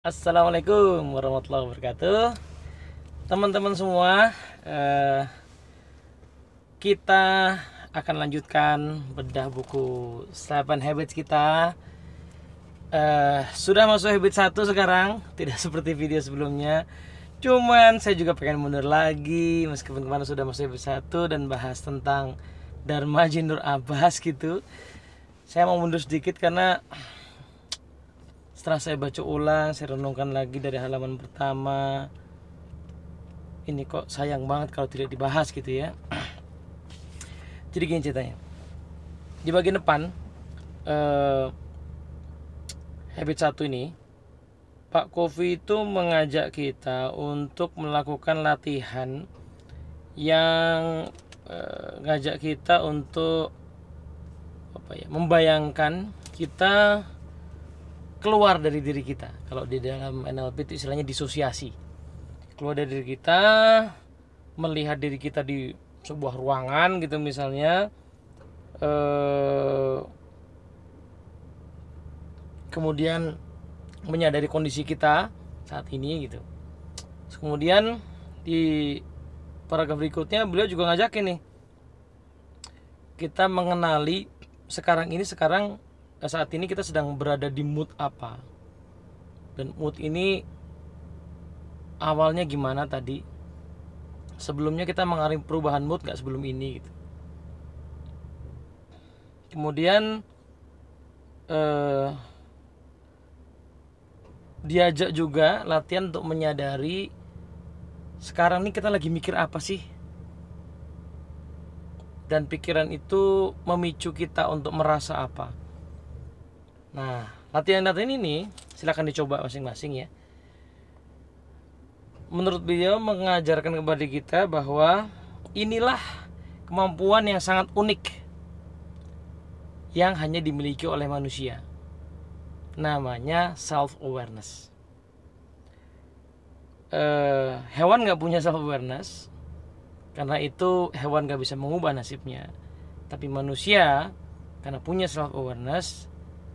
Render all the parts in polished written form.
Assalamualaikum warahmatullahi wabarakatuh. Teman-teman semua, kita akan lanjutkan bedah buku 7 Habits kita. Sudah masuk habit 1 sekarang, tidak seperti video sebelumnya. Cuman saya juga pengen mundur lagi, meskipun kemarin sudah masuk habit 1 dan bahas tentang Dharma Nur Abbas gitu. Saya mau mundur sedikit karena setelah saya baca ulang, saya renungkan lagi dari halaman pertama. Ini kok sayang banget kalau tidak dibahas gitu ya. Jadi gini ceritanya. Di bagian depan habit 1 ini, Pak Kofi itu mengajak kita untuk melakukan latihan yang ngajak kita untuk membayangkan kita keluar dari diri kita. Kalau di dalam NLP itu istilahnya disosiasi. Keluar dari diri kita, melihat diri kita di sebuah ruangan gitu misalnya, kemudian menyadari kondisi kita saat ini gitu. Kemudian di paragraf berikutnya beliau juga ngajakin nih kita mengenali saat ini kita sedang berada di mood apa, dan mood ini awalnya gimana tadi, sebelumnya kita mengalami perubahan mood gak sebelum ini gitu. Kemudian diajak juga latihan untuk menyadari sekarang ini kita lagi mikir apa sih, dan pikiran itu memicu kita untuk merasa apa. Nah, latihan-latihan ini silakan dicoba masing-masing ya. Menurut beliau mengajarkan kepada kita bahwa inilah kemampuan yang sangat unik yang hanya dimiliki oleh manusia. Namanya self-awareness. Hewan gak punya self-awareness, karena itu hewan gak bisa mengubah nasibnya. Tapi manusia karena punya self-awareness,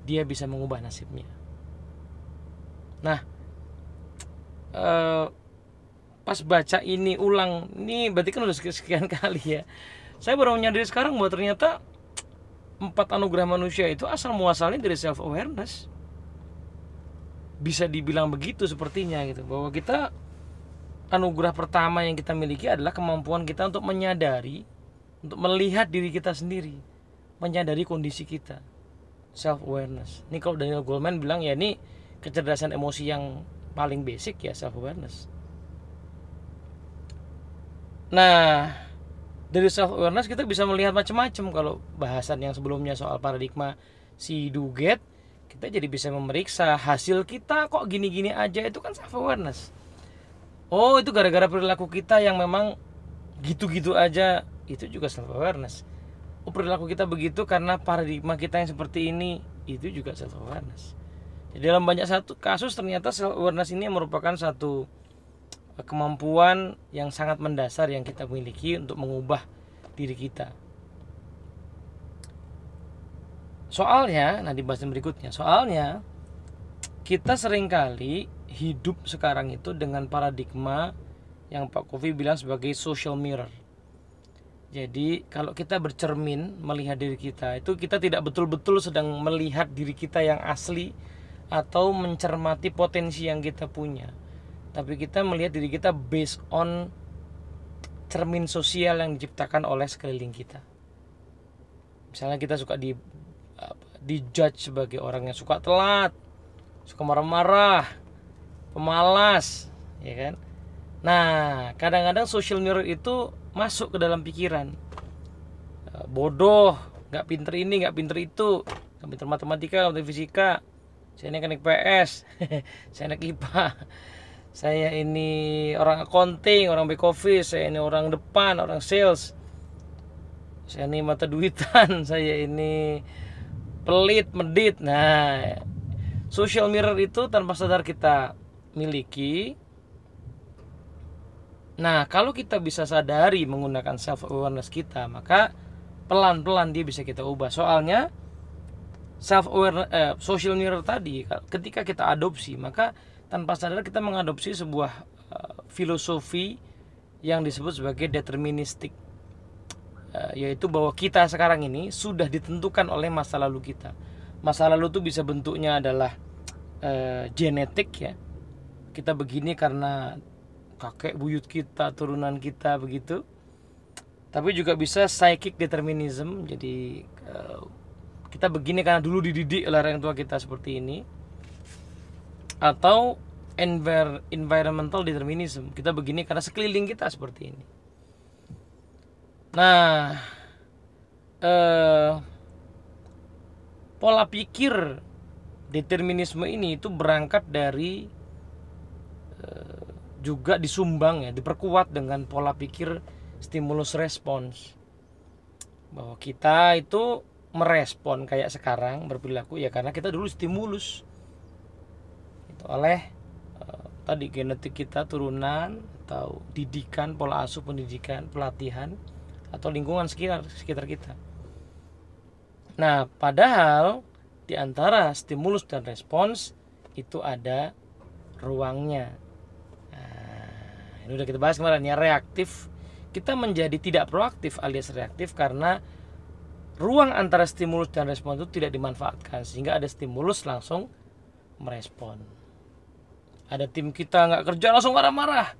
dia bisa mengubah nasibnya. Nah, pas baca ini ulang, ini berarti kan udah sekian kali ya. Saya baru menyadari sekarang bahwa ternyata 4 anugerah manusia itu asal muasalnya dari self awareness. Bisa dibilang begitu sepertinya gitu, bahwa kita anugerah pertama yang kita miliki adalah kemampuan kita untuk menyadari, untuk melihat diri kita sendiri, menyadari kondisi kita. Self awareness. Ini kalau Daniel Goleman bilang ya, ini kecerdasan emosi yang paling basic ya, self awareness. Nah, dari self awareness kita bisa melihat macam-macam. Kalau bahasan yang sebelumnya soal paradigma si Duget, kita jadi bisa memeriksa hasil kita kok gini-gini aja, itu kan self awareness. Oh, itu gara-gara perilaku kita yang memang gitu-gitu aja, itu juga self awareness. Perilaku kita begitu karena paradigma kita yang seperti ini, itu juga self awareness. Jadi dalam banyak kasus ternyata self awareness ini merupakan satu kemampuan yang sangat mendasar yang kita miliki untuk mengubah diri kita. Soalnya, di bahasan berikutnya, soalnya kita seringkali hidup sekarang itu dengan paradigma yang Pak Kofi bilang sebagai social mirror. Jadi kalau kita bercermin melihat diri kita, itu kita tidak betul-betul sedang melihat diri kita yang asli atau mencermati potensi yang kita punya, tapi kita melihat diri kita based on cermin sosial yang diciptakan oleh sekeliling kita. Misalnya kita suka di judge sebagai orang yang suka telat, suka marah-marah, pemalas, ya kan? Nah, kadang-kadang social mirror itu masuk ke dalam pikiran. Bodoh, gak pinter ini, gak pinter itu, gak pinter matematika, gak pinter fisika, saya ini anak PS, saya anak IPA, saya ini orang accounting, orang back office, saya ini orang depan, orang sales, saya ini mata duitan, saya ini pelit, medit. Nah, social mirror itu tanpa sadar kita miliki. Nah, kalau kita bisa sadari menggunakan self awareness kita, maka pelan-pelan dia bisa kita ubah. Soalnya social mirror tadi ketika kita adopsi, maka tanpa sadar kita mengadopsi sebuah filosofi yang disebut sebagai deterministik, yaitu bahwa kita sekarang ini sudah ditentukan oleh masa lalu kita. Masa lalu itu bisa bentuknya adalah genetik ya, kita begini karena kakek buyut kita, turunan kita begitu. Tapi juga bisa psychic determinism, jadi kita begini karena dulu dididik oleh orang tua kita seperti ini. Atau environmental determinism, kita begini karena sekeliling kita seperti ini. Nah, pola pikir determinisme ini itu berangkat dari juga disumbang ya, diperkuat dengan pola pikir stimulus respons, bahwa kita itu merespon kayak sekarang berperilaku ya karena kita dulu stimulus itu oleh tadi genetik kita, turunan atau didikan, pola asuh pendidikan, pelatihan atau lingkungan sekitar kita. Nah, padahal di antara stimulus dan respons itu ada ruangnya. Nah, ini udah kita bahas kemarin ya, reaktif. Kita menjadi tidak proaktif alias reaktif karena ruang antara stimulus dan respon itu tidak dimanfaatkan, sehingga ada stimulus langsung merespon. Ada tim kita nggak kerja langsung marah-marah,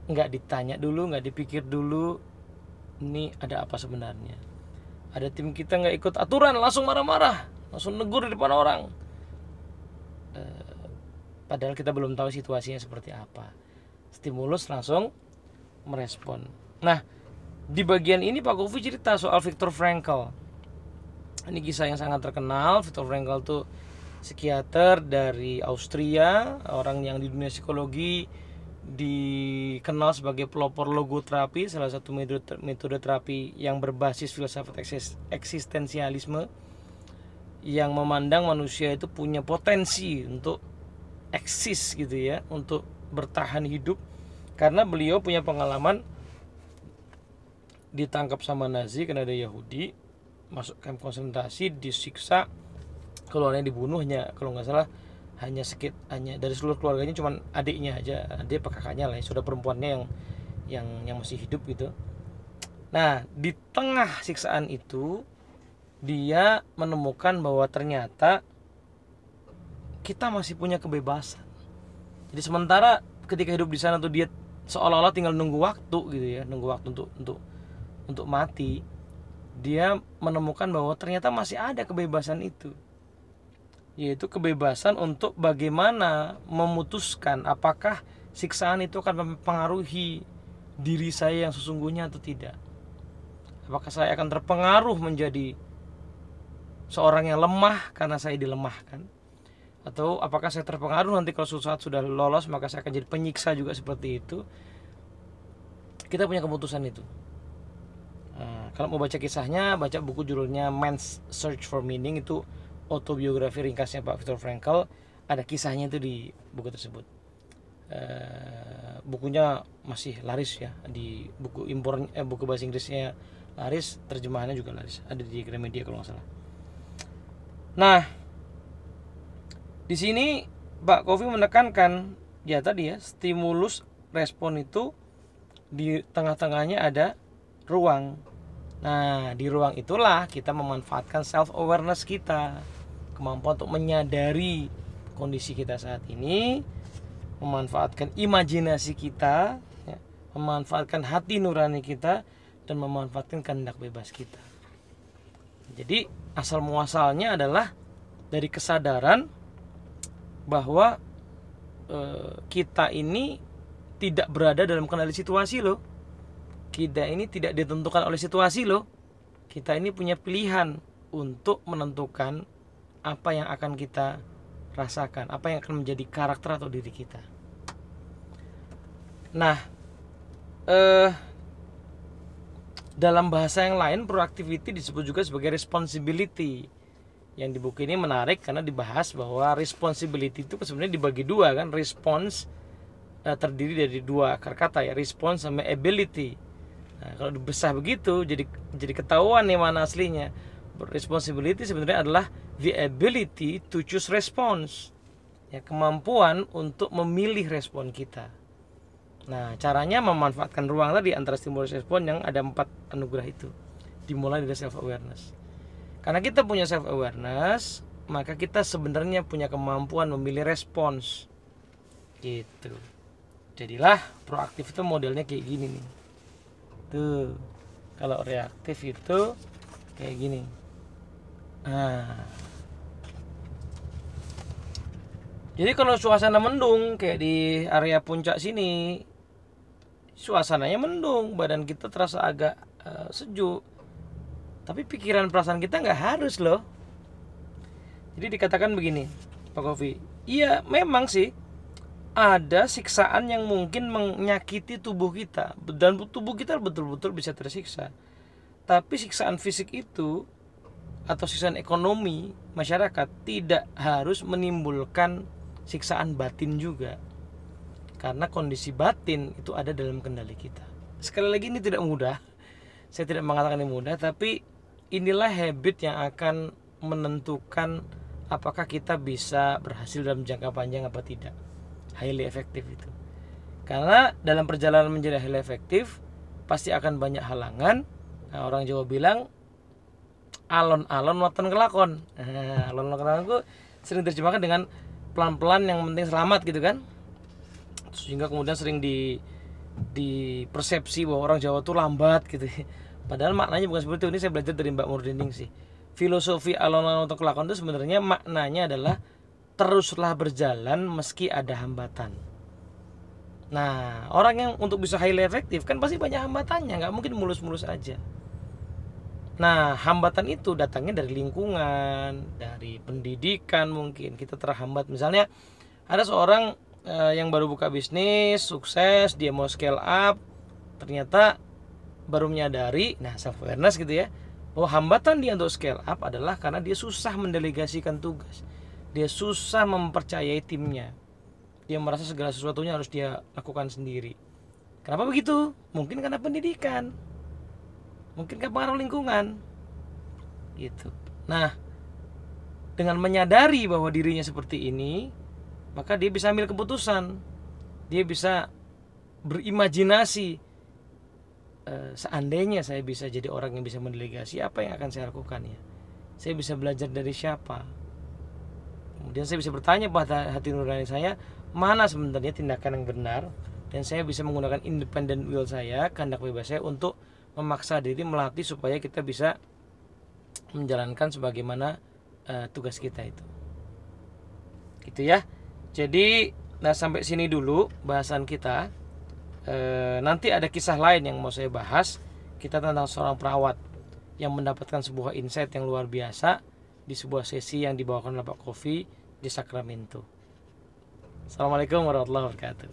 nggak ditanya dulu, nggak dipikir dulu ini ada apa sebenarnya. Ada tim kita nggak ikut aturan langsung marah-marah, langsung negur di depan orang, padahal kita belum tahu situasinya seperti apa. Stimulus langsung merespon. Nah, di bagian ini Pak Kofi cerita soal Viktor Frankl. Ini kisah yang sangat terkenal. Viktor Frankl itu psikiater dari Austria, orang yang di dunia psikologi dikenal sebagai pelopor logoterapi, salah satu metode terapi yang berbasis filsafat eksistensialisme, yang memandang manusia itu punya potensi untuk eksis gitu ya, untuk bertahan hidup. Karena beliau punya pengalaman ditangkap sama Nazi karena dia Yahudi, masuk kamp konsentrasi, disiksa, keluarnya dibunuhnya, kalau nggak salah hanya dari seluruh keluarganya cuman adiknya aja, dia kakaknya lah, saudara perempuannya yang masih hidup gitu. Nah, di tengah siksaan itu dia menemukan bahwa ternyata kita masih punya kebebasan. Jadi sementara ketika hidup di sana tuh dia seolah-olah tinggal nunggu waktu gitu ya, nunggu waktu untuk mati. Dia menemukan bahwa ternyata masih ada kebebasan itu, yaitu kebebasan untuk bagaimana memutuskan apakah siksaan itu akan mempengaruhi diri saya yang sesungguhnya atau tidak. Apakah saya akan terpengaruh menjadi seorang yang lemah karena saya dilemahkan, atau apakah saya terpengaruh nanti kalau suatu saat sudah lolos maka saya akan jadi penyiksa juga seperti itu. Kita punya keputusan itu. Nah, kalau mau baca kisahnya, baca buku judulnya Man's Search for Meaning, itu autobiografi ringkasnya Pak Viktor Frankl. Ada kisahnya itu di buku tersebut. Bukunya masih laris ya, di buku impor, buku bahasa Inggrisnya laris, terjemahannya juga laris, ada di Gramedia kalau nggak salah. Nah, di sini Pak Kofi menekankan ya tadi ya, stimulus respon itu di tengah-tengahnya ada ruang. Nah, di ruang itulah kita memanfaatkan self awareness kita, kemampuan untuk menyadari kondisi kita saat ini, memanfaatkan imajinasi kita ya, memanfaatkan hati nurani kita, dan memanfaatkan kehendak bebas kita. Jadi asal muasalnya adalah dari kesadaran bahwa kita ini tidak berada dalam kendali situasi loh. Kita ini tidak ditentukan oleh situasi loh. Kita ini punya pilihan untuk menentukan apa yang akan kita rasakan, apa yang akan menjadi karakter atau diri kita. Nah, dalam bahasa yang lain, proactivity disebut juga sebagai responsibility. Yang di buku ini menarik karena dibahas bahwa responsibility itu sebenarnya dibagi dua kan. Response terdiri dari dua akar kata ya, response sama ability. Nah, kalau dibesar begitu jadi ketahuan nih mana aslinya. Responsibility sebenarnya adalah the ability to choose response. ya, kemampuan untuk memilih respon kita. Nah, caranya memanfaatkan ruang tadi antara stimulus respon yang ada 4 anugerah itu. Dimulai dari self awareness. Karena kita punya self awareness, maka kita sebenarnya punya kemampuan memilih respons. Gitu. Jadilah proaktif itu modelnya kayak gini nih. Tuh. Kalau reaktif itu kayak gini. Nah. Jadi kalau suasana mendung kayak di area puncak sini, suasananya mendung, badan kita terasa agak sejuk. Tapi pikiran perasaan kita nggak harus loh. Jadi dikatakan begini, Pak Kofi. Iya, memang sih ada siksaan yang mungkin menyakiti tubuh kita, dan tubuh kita betul-betul bisa tersiksa. Tapi siksaan fisik itu atau siksaan ekonomi masyarakat tidak harus menimbulkan siksaan batin juga, karena kondisi batin itu ada dalam kendali kita. Sekali lagi, ini tidak mudah, saya tidak mengatakan ini mudah, tapi inilah habit yang akan menentukan apakah kita bisa berhasil dalam jangka panjang apa tidak. Highly efektif itu. Karena dalam perjalanan menjadi highly efektif pasti akan banyak halangan. Nah, orang Jawa bilang alon-alon waton kelakon. Nah, alon-alon kelakon itu sering terjemahkan dengan pelan-pelan yang penting selamat gitu kan. Sehingga kemudian sering di persepsi bahwa orang Jawa itu lambat gitu. Padahal maknanya bukan seperti itu. Ini saya belajar dari Mbak Murdining sih. Filosofi alon-alon waton kelakon itu sebenarnya maknanya adalah teruslah berjalan meski ada hambatan. Nah, orang yang untuk bisa highly efektif kan pasti banyak hambatannya, nggak mungkin mulus-mulus aja. Nah, hambatan itu datangnya dari lingkungan, dari pendidikan mungkin. Kita terhambat. Misalnya ada seorang yang baru buka bisnis, sukses, dia mau scale up, ternyata baru menyadari, nah self awareness gitu ya, bahwa hambatan dia untuk scale up adalah karena dia susah mendelegasikan tugas. Dia susah mempercayai timnya. Dia merasa segala sesuatunya harus dia lakukan sendiri. Kenapa begitu? Mungkin karena pendidikan. Mungkin karena pengaruh lingkungan. Gitu. Nah, dengan menyadari bahwa dirinya seperti ini, maka dia bisa ambil keputusan. Dia bisa berimajinasi. Seandainya saya bisa jadi orang yang bisa mendelegasi, apa yang akan saya lakukan ya? Saya bisa belajar dari siapa? Kemudian saya bisa bertanya pada hati nurani saya, mana sebenarnya tindakan yang benar, dan saya bisa menggunakan independent will saya, kehendak bebas saya untuk memaksa diri melatih supaya kita bisa menjalankan sebagaimana tugas kita itu. Gitu ya. Jadi sampai sini dulu bahasan kita. Nanti ada kisah lain yang mau saya bahas. Kita tentang seorang perawat yang mendapatkan sebuah insight yang luar biasa di sebuah sesi yang dibawakan oleh Pak Kofi di Sacramento. Assalamualaikum warahmatullahi wabarakatuh.